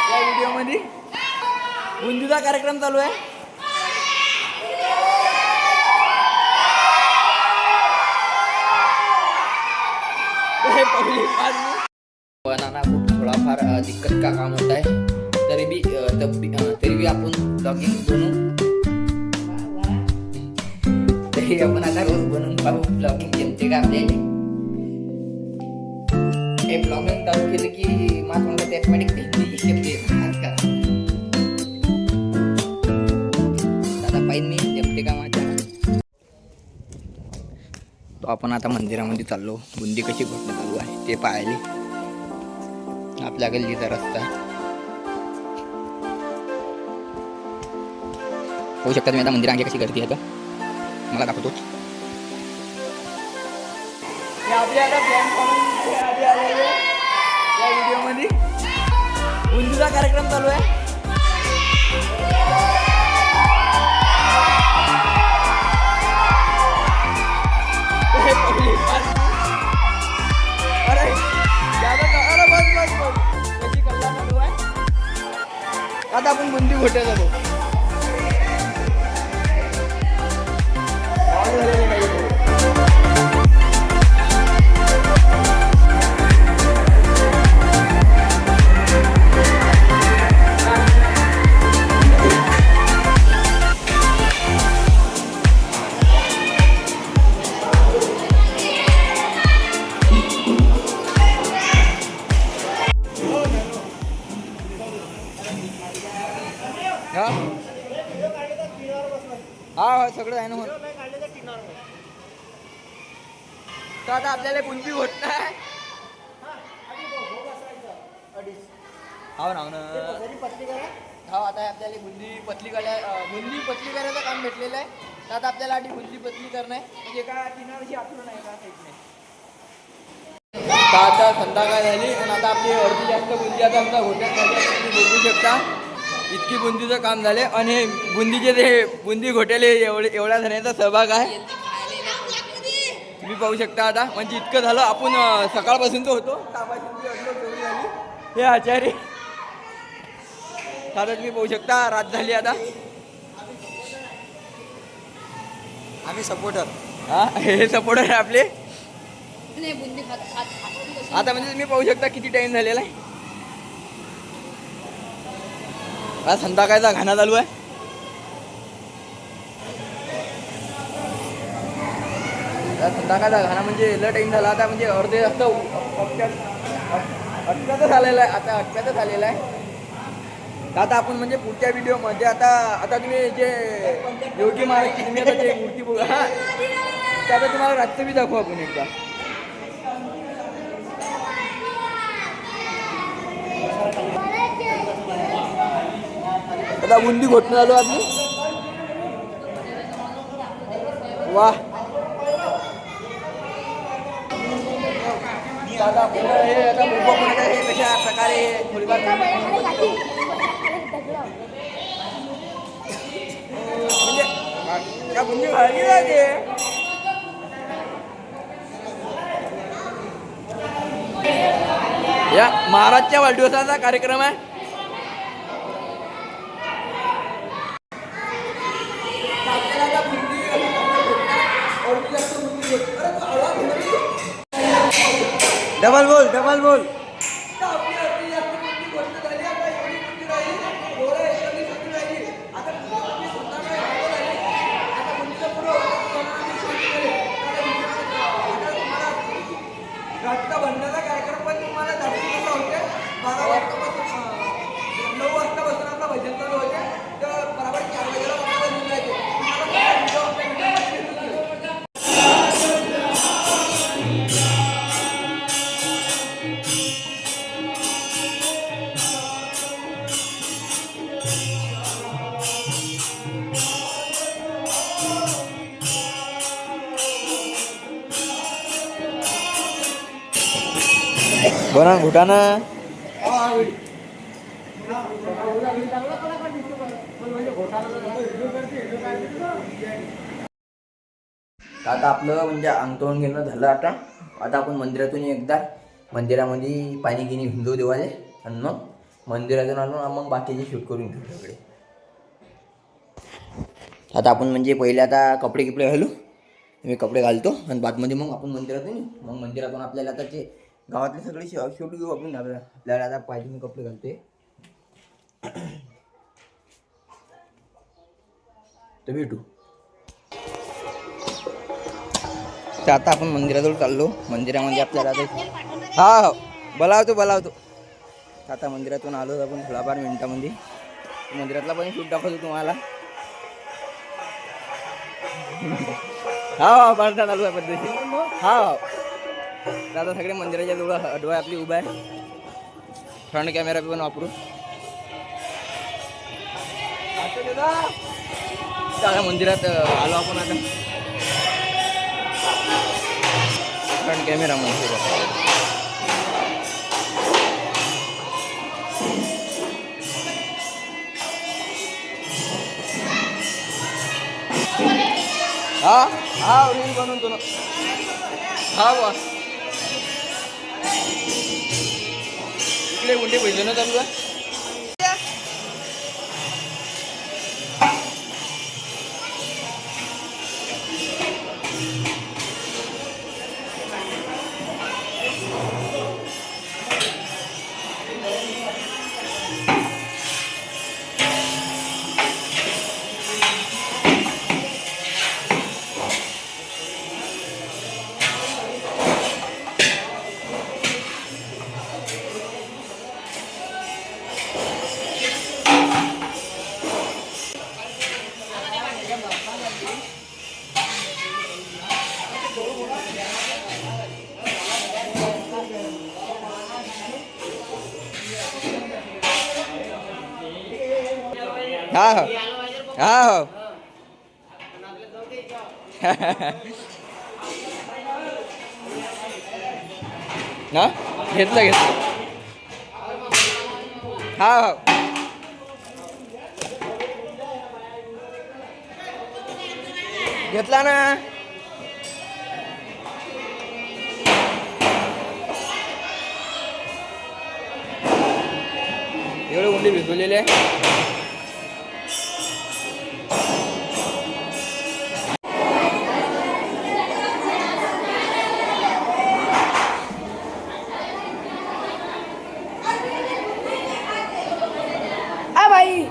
या व्हिडिओमध्ये बुंदीचा कार्यक्रम चालू आहे. पण आता खूप थोडाफार दिक्कत का काम होत आहे, तरी बी आपण ब्लॉगिंग बनवू. तरी आपण आता रोज बनवून पाहू ब्लॉगिंग जमते का आपल्याला. हे ब्लॉगिंग चालू केलं की मला ऑटोमॅटिक हिंदी शब्द येतात. आता पाहिजे मी जमते का माझ्या. तो आपण आता मंदिरामध्ये चाललो. बुंदी कशी घोटणं चालू आहे ते पाहायला. आपल्या गल्लीचा रस्ता होऊ शकता तुम्ही. आता मंदिरांची कशी गर्दी आहे का मला दाखवतो. आपल्या आता प्लॅन आलेले या व्हिडिओमध्ये बुंदीचा कार्यक्रम चालू आहे. आता आपण बुंदी घोट्या जातो. हा सगळं आहे ना. तर आता आपल्याला बुंदी होत नाही. हो ना हो. आता आपल्याला बुंदी पतली करायचं काम भेटलेलं आहे. तर आता आपल्याला आधी बुंदी पतली करणं आहे. म्हणजे एका किनारची आखलं नाही का साईडने. तर आता संध्याकाळ झाली आणि आता आपली अर्धी जास्त बुंदी आता आमचा घोट्यात तुम्ही बघू शकता. इतकी बुंदीचं काम झाले आणि बुंदीचे ते बुंदी घोट्याले एवढ्या जणांचा सहभाग आहे. तुम्ही पाहू शकता आता. म्हणजे इतकं झालं. आपण सकाळपासून तो होतो. झाली हे आचार्य. आता तुम्ही पाहू शकता रात झाली. आता आम्ही सपोर्टर. हा हे सपोर्टर आहे आपले. आता म्हणजे तुम्ही पाहू शकता किती टाइम झालेला आहे. आज संध्याकाळचा घाणा चालू आहे. संध्याकाळचा घाणा म्हणजे लय टाइम झाला. आता म्हणजे अर्धे जास्त अटक्याचं झालेलं आहे. अटक्याचं झालेलं आहे. आता आपण म्हणजे पुढच्या व्हिडिओमध्ये आता तुम्ही जे योगी महाराजची तुम्ही आता जे मूर्ती बघा. हा ते आता तुम्हाला रात्री बी दाखवू आपण एकदा. आता बुंदी घोटणं झालो आपली. वा आता हे आता हे कशा प्रकारे थोडीफार म्हणजे त्या बुंदी खाली जाते. या महाराजच्या वाढदिवसाचा कार्यक्रम आहे. डबल बोल. भंडारा कार्यक्रम पण तुम्हाला दाखवला होते. 12 वाजतापासून 9 वाजतापासून आपला भजन चालू होते. तर बरोबर 4 वाजेला आपल्याला जायचे. बना घुटाना आता आपलं म्हणजे अंगतोंड घेणं झालं. आता आपण मंदिरातून एकदा मंदिरामध्ये पाणी गिनी घेऊन जाऊ देवाले आणि मग मंदिरातून आलो ना मग बाकीचे शूट करून घेऊ सगळे. आता आपण म्हणजे पहिले आता कपडे घालू. मी कपडे घालतो आणि बादमध्ये मग आपण मंदिरातून येऊ. मग मंदिरातून आपल्याला आता ते गावातले सगळे शूट घेऊ आपण. आपल्याला आता पाहिजे मी कपडे घालते तर भेटू. तर आता आपण मंदिराजवळ चाललो. मंदिरामध्ये आपल्याला आता हा बोलावतो. आता मंदिरातून आलो आपण थोडाफार मिनिटामध्ये. मंदिरातला पण शूट दाखवतो तुम्हाला. हा पार्टा चालू आहे पद्धती. हा दादा सगळे मंदिराच्या डोळे आपली उभा आहे. फ्रंट कॅमेरा पण वापरू. आता मंदिरात आलो आपण. आता फ्रंट कॅमेरा मंदिर. हा रील बनवून तुला. हा वा इकडे गुंडे पैसे ना चालू आहे. हा हो हा हो ना घेतलं हा हो घेतला ना. एवढे उंडे भिजवलेले आ भाई.